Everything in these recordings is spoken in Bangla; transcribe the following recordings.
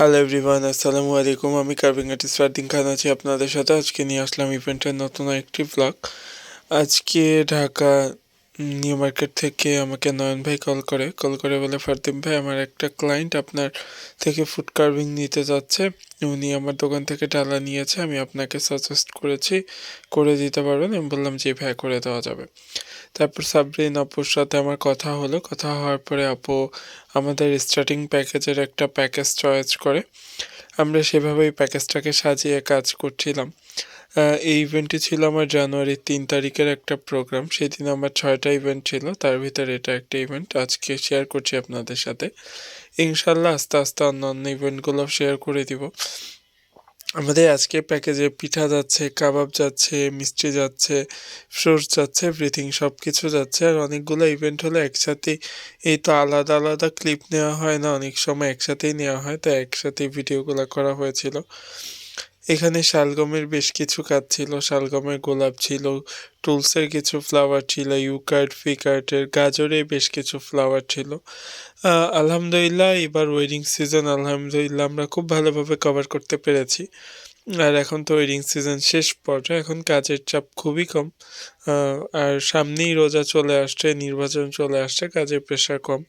হ্যালো এভরিওয়ান, আসসালামু আলাইকুম। আমি কার্ভিং আর্টিস্ট ফারদিন খান আছি আপনাদের সাথে। আজকে নিয়ে আসলাম ইভেন্টের নতুন একটি ব্লগ। আজকে ঢাকা নিউ মার্কেট থেকে আমাকে নয়ন ভাই কল করে বলে, ফারদিন ভাই, আমার একটা ক্লায়েন্ট আপনার থেকে ফুড কার্ভিং নিতে যাচ্ছে। উনি আমার দোকান থেকে ডালা নিয়েছে, আমি আপনাকে সাজেস্ট করেছি, করে দিতে পারবেন? আমি বললাম জি ভাই, করে দেওয়া যাবে। তারপর সাবরিন আপুর সাথে আমার কথা হলো। কথা হওয়ার পরে আপু আমাদের স্টার্টিং প্যাকেজের একটা প্যাকেজ চয়েস করে। আমরা সেভাবেই প্যাকেজটাকে সাজিয়ে কাজ করছিলাম। এই ইভেন্টটি ছিল আমার জানুয়ারির 3 তারিখের একটা প্রোগ্রাম। সেদিন আমার 6টা ইভেন্ট ছিল, তার ভিতরে এটা একটা ইভেন্ট আজকে শেয়ার করছি আপনাদের সাথে। ইনশাল্লাহ আস্তে আস্তে অন্য ইভেন্টগুলো শেয়ার করে দিব। আমাদের আজকে প্যাকেজে পিঠা যাচ্ছে, কাবাব যাচ্ছে, মিষ্টি যাচ্ছে, ফ্রুটস যাচ্ছে, এভরিথিং সব কিছু যাচ্ছে। আর অনেকগুলো ইভেন্ট হলে একসাথে, এই তো আলাদা আলাদা ক্লিপ নেওয়া হয় না, অনেক সময় একসাথেই নেওয়া হয়, তাই একসাথেই ভিডিওগুলো করা হয়েছিল। এখানে শালগমের বেশ কিছু কাজ ছিল, শালগমের গোলাপ ছিল, টুলসের কিছু ফ্লাওয়ার ছিল, ইউকার্ট, ফিকার্টের, গাজরের বেশ কিছু ফ্লাওয়ার ছিল। আলহামদুলিল্লাহ এবার ওয়েডিং সিজন আলহামদুলিল্লাহ আমরা খুব ভালোভাবে কভার করতে পেরেছি। আর এখন তো ওয়েডিং সিজন শেষ পর্যায়ে, এখন কাজের চাপ খুবই কম। আর সামনেই রোজা চলে আসছে, নির্বাচন চলে আসছে, কাজের প্রেশার কম।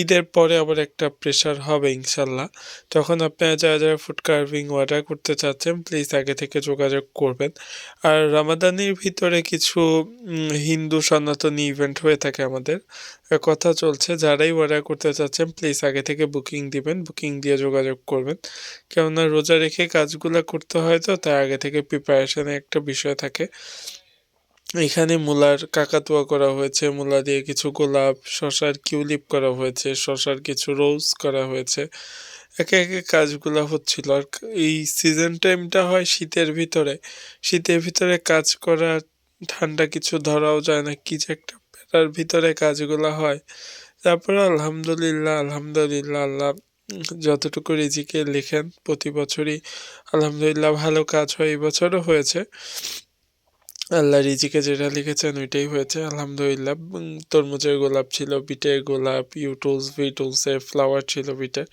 ঈদের পরে আবার একটা প্রেশার হবে ইনশাল্লাহ। তখন আপনারা যারা যারা ফুড কার্ভিং অর্ডার করতে চাচ্ছেন প্লিজ আগে থেকে যোগাযোগ করবেন। আর রামাদানের ভিতরে কিছু হিন্দু সনাতনী ইভেন্ট হয়ে থাকে আমাদের, কথা চলছে। যারাই অর্ডার করতে চাচ্ছেন প্লিজ আগে থেকে বুকিং দিবেন, বুকিং দিয়ে যোগাযোগ করবেন। কেননা রোজা রেখে কাজগুলো করতে হয়, তো তার আগে থেকে প্রিপারেশনে একটা বিষয় থাকে। এখানে মূলার কাকাতুয়া করা হয়েছে, মূলা দিয়ে কিছু গোলাপ, শশার কিউলিপ করা হয়েছে, শশার কিছু রোজ করা হয়েছে। একে একে কাজগুলো হচ্ছিল। আর এই সিজন টাইমটা হয় শীতের ভিতরে, শীতের ভিতরে কাজ করা, ঠান্ডা কিছু ধরাও যায় না, কি যে একটা প্যারার ভিতরে কাজগুলো হয়। তারপরে আলহামদুলিল্লাহ আলহামদুলিল্লাহ আল্লাহ যতটুকু রিজিকে লেখেন প্রতি বছরই আলহামদুলিল্লাহ ভালো কাজ হয়, এই বছরও হয়েছে। আল্লাহ রিজিকে যেটা লিখেছেন ওইটাই হয়েছে আলহামদুলিল্লাহ। তরমুজের গোলাপ ছিল, বিটের গোলাপ, ভিটুলসের ফ্লাওয়ার ছিল বিটের।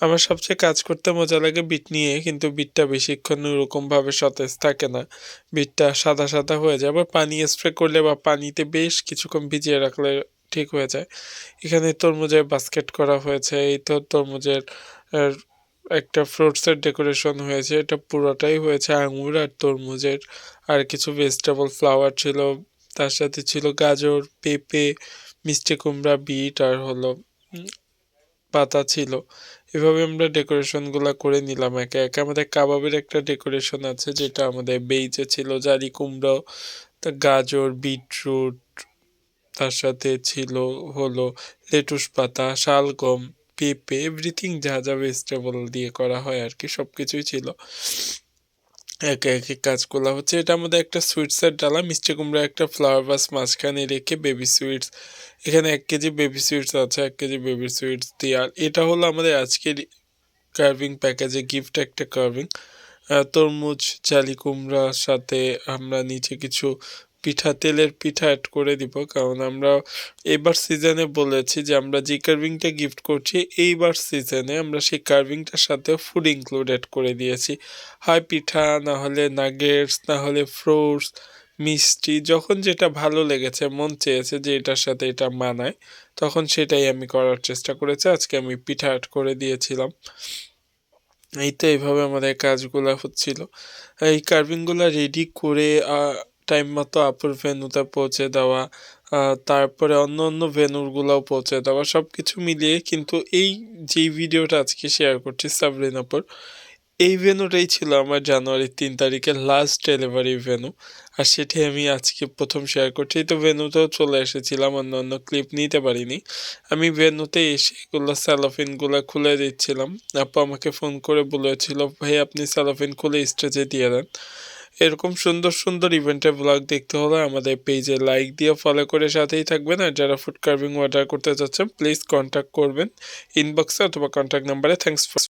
আমার সবচেয়ে কাজ করতে মজা লাগে বিট নিয়ে, কিন্তু বিটটা বেশিক্ষণ ওরকমভাবে সতেজ থাকে না, বিটটা সাদা সাদা হয়ে যায়। আবার পানি স্প্রে করলে বা পানিতে বেশ কিছুক্ষণ ভিজিয়ে রাখলে ঠিক হয়ে যায়। এখানে তরমুজের বাস্কেট করা হয়েছে, এই তো তরমুজের একটা ফ্রুটসের ডেকোরেশন হয়েছে, এটা পুরোটাই হয়েছে আঙুর আর তরমুজের। আর কিছু ভেজিটেবল ফ্লাওয়ার ছিল, তার সাথে ছিল গাজর, পেঁপে, মিষ্টি কুমড়া, বিট আর হলো পাতা ছিল। এভাবে আমরা ডেকোরেশনগুলো করে নিলাম একে একে। আমাদের কাবাবের একটা ডেকোরেশন আছে, যেটা আমাদের বেইজে ছিল, জালি কুমড়ো, গাজর, বিটরুট, তার সাথে ছিল হলো লেটুস পাতা, শালগম, পেঁপে, এভরিথিং যা যা ভেজিটেবল দিয়ে করা হয় আর কি, সব কিছুই ছিল। একে একে কাজগুলো হচ্ছে। এটা আমাদের একটা সুইটসের ডালা, মিষ্টি কুমড়া একটা ফ্লাওয়ার বাস মাঝখানে রেখে বেবি সুইটস, এখানে 1 কেজি বেবি সুইটস আছে, 1 কেজি বেবি সুইটস দিয়ে। আর এটা হলো আমাদের আজকের কার্ভিং প্যাকেজে গিফট একটা কার্ভিং, তরমুজ, জালি কুমড়ার সাথে আমরা নিচে কিছু পিঠা, তেলের পিঠা অ্যাড করে দিব। কারণ আমরা এবার সিজনে বলেছি যে আমরা যে কার্ভিংটা গিফট করছি এইবার সিজনে আমরা সেই কার্ভিংটার সাথে ফুড ইনক্লুডেড করে দিয়েছি। হয় পিঠা, না হলে নাগেটস, না হলে ফ্রুটস, মিষ্টি, যখন যেটা ভালো লেগেছে, মন চেয়েছে যে এটার সাথে এটা মানায়, তখন সেটাই আমি করার চেষ্টা করেছি। আজকে আমি পিঠা অ্যাড করে দিয়েছিলাম। এই তো এইভাবে আমাদের কাজগুলো হচ্ছিল। এই কার্ভিংগুলো রেডি করে টাইম মতো আপুর ভেন্যুতে পৌঁছে দেওয়া, তারপরে অন্য ভেন্যুরগুলোও পৌঁছে দেওয়া, সব কিছু মিলিয়ে। কিন্তু এই যেই ভিডিওটা আজকে শেয়ার করছি সাবরিন আপুর, এই ভেন্যুটাই ছিল আমার জানুয়ারির 3 তারিখের লাস্ট ডেলিভারি ভেন্যু। আর সেটাই আমি আজকে প্রথম শেয়ার করছি। তো ভেন্যুতেও চলে এসেছিলাম, অন্য ক্লিপ নিতে পারিনি। আমি ভেন্যুতে এসে এগুলো স্যালোফিনগুলো খুলে দিচ্ছিলাম। আপু আমাকে ফোন করে বলেছিল, ভাই আপনি স্যালোফিন খুলে স্টেজে দিয়ে দেন। এরকম সুন্দর সুন্দর ইভেন্টের ব্লগ দেখতে হলে আমাদের পেজে লাইক দিয়ে ফলো করে সাথেই থাকবেন। আর যারা ফুড কার্ভিং অর্ডার করতে চাচ্ছেন প্লিজ কন্ট্যাক্ট করবেন ইনবক্সে অথবা কন্ট্যাক্ট নাম্বারে। Thanks for